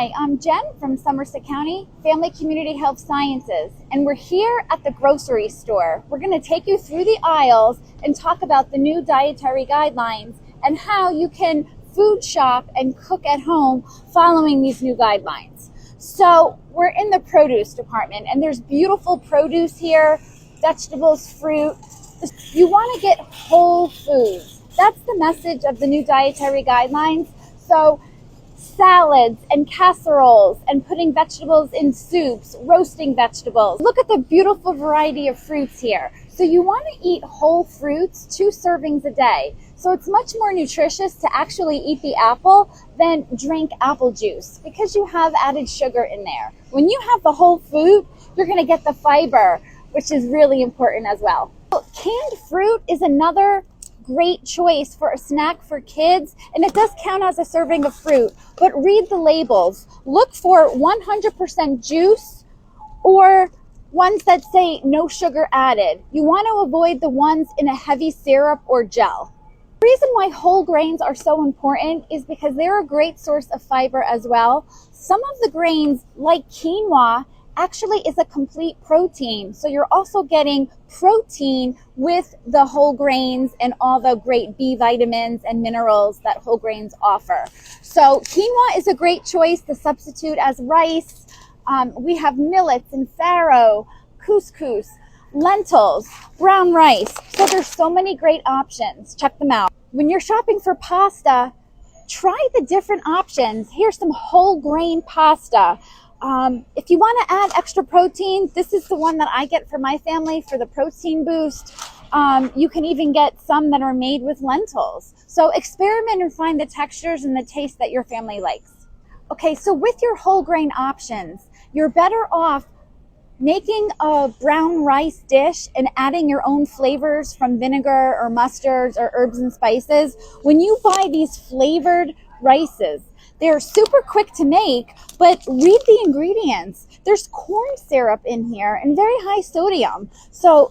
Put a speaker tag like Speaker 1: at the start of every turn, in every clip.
Speaker 1: Hi, I'm Jen from Somerset County Family Community Health Sciences, and we're here at the grocery store. We're going to take you through the aisles and talk about the new dietary guidelines and how you can food shop and cook at home following these new guidelines. So we're in the produce department, and there's beautiful produce here, vegetables, fruit. You want to get whole foods. That's the message of the new dietary guidelines. So salads and casseroles and putting vegetables in soups, roasting vegetables. Look at the beautiful variety of fruits here. So you want to eat whole fruits, 2 servings a day. So it's much more nutritious to actually eat the apple than drink apple juice because you have added sugar in there. When you have the whole fruit, you're going to get the fiber, which is really important as well. Canned fruit is another great choice for a snack for kids, and it does count as a serving of fruit, but read the labels. Look for 100% juice or ones that say no sugar added. You want to avoid the ones in a heavy syrup or gel. The reason why whole grains are so important is because they're a great source of fiber as well. Some of the grains, like quinoa, actually is a complete protein. So you're also getting protein with the whole grains and all the great B vitamins and minerals that whole grains offer. So quinoa is a great choice to substitute as rice. We have millets and farro, couscous, lentils, brown rice. So there's so many great options. Check them out. When you're shopping for pasta, try the different options. Here's some whole grain pasta. If you want to add extra protein, this is the one that I get for my family for the protein boost. You can even get some that are made with lentils. So experiment and find the textures and the taste that your family likes. Okay, so with your whole grain options, you're better off making a brown rice dish and adding your own flavors from vinegar or mustards or herbs and spices. When you buy these flavored rices, they're super quick to make, but read the ingredients. There's corn syrup in here and very high sodium. So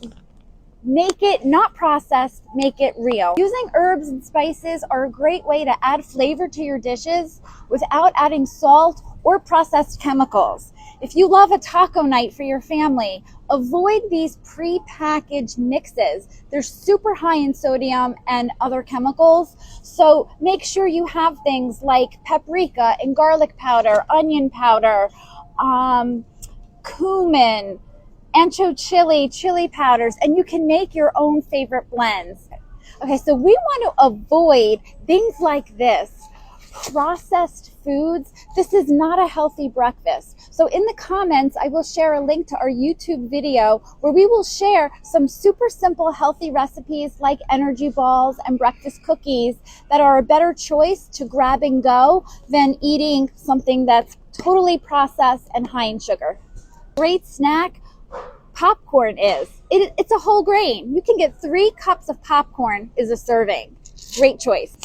Speaker 1: make it not processed, make it real. Using herbs and spices are a great way to add flavor to your dishes without adding salt or processed chemicals. If you love a taco night for your family, avoid these pre-packaged mixes. They're super high in sodium and other chemicals. So make sure you have things like paprika and garlic powder, onion powder, cumin, ancho chili powders, and you can make your own favorite blends. Okay, so we want to avoid things like this. Processed foods. This is not a healthy breakfast. So in the comments, I will share a link to our YouTube video where we will share some super simple healthy recipes like energy balls and breakfast cookies that are a better choice to grab and go than eating something that's totally processed and high in sugar. Great snack, popcorn is. It's a whole grain. You can get 3 cups of popcorn is a serving. Great choice.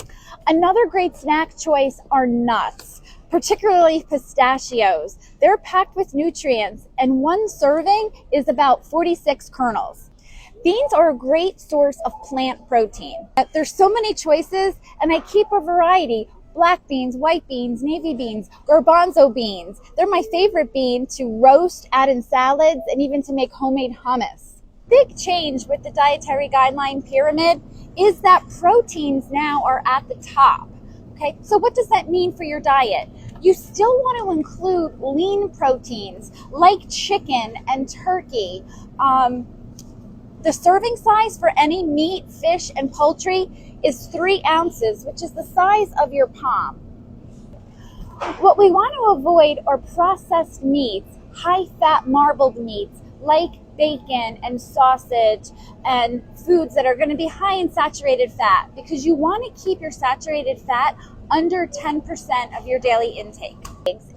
Speaker 1: Another great snack choice are nuts, particularly pistachios. They're packed with nutrients, and 1 serving is about 46 kernels. Beans are a great source of plant protein. There's so many choices, and I keep a variety. Black beans, white beans, navy beans, garbanzo beans. They're my favorite bean to roast, add in salads, and even to make homemade hummus. Big change with the dietary guideline pyramid is that proteins now are at the top. Okay, so what does that mean for your diet? You still want to include lean proteins like chicken and turkey. The serving size for any meat, fish, and poultry is 3 ounces, which is the size of your palm. What we want to avoid are processed meats, high-fat marbled meats like bacon and sausage and foods that are going to be high in saturated fat, because you want to keep your saturated fat under 10% of your daily intake.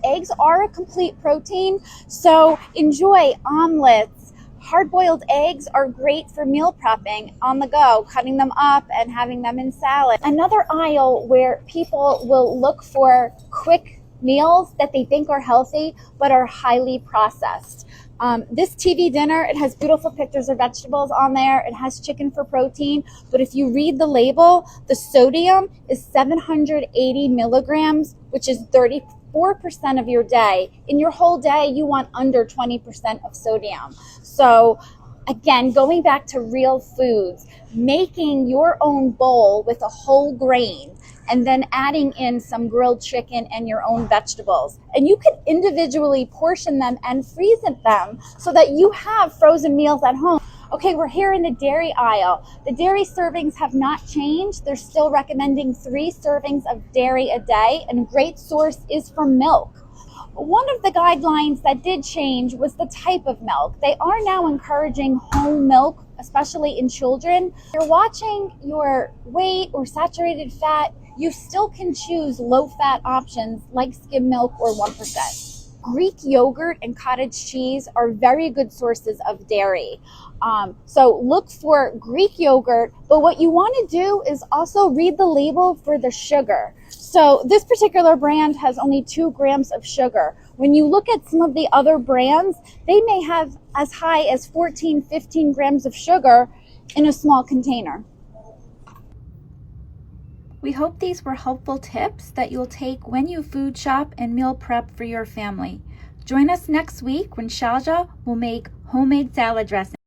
Speaker 1: Eggs are a complete protein, so enjoy omelets. Hard-boiled eggs are great for meal prepping on the go, cutting them up and having them in salad. Another aisle where people will look for quick meals that they think are healthy but are highly processed. This TV dinner, it has beautiful pictures of vegetables on there. It has chicken for protein, but if you read the label, the sodium is 780 milligrams, which is 30 4% of your day. In your whole day, you want under 20% of sodium. So again, going back to real foods, making your own bowl with a whole grain and then adding in some grilled chicken and your own vegetables. And you could individually portion them and freeze them so that you have frozen meals at home. Okay, we're here in the dairy aisle. The dairy servings have not changed. They're still recommending 3 servings of dairy a day, and a great source is from milk. One of the guidelines that did change was the type of milk. They are now encouraging whole milk, especially in children. If you're watching your weight or saturated fat, you still can choose low-fat options like skim milk or 1%. Greek yogurt and cottage cheese are very good sources of dairy. So look for Greek yogurt, but what you want to do is also read the label for the sugar. So this particular brand has only 2 grams of sugar. When you look at some of the other brands, they may have as high as 14, 15 grams of sugar in a small container.
Speaker 2: We hope these were helpful tips that you'll take when you food shop and meal prep for your family. Join us next week when Shalja will make homemade salad dressing.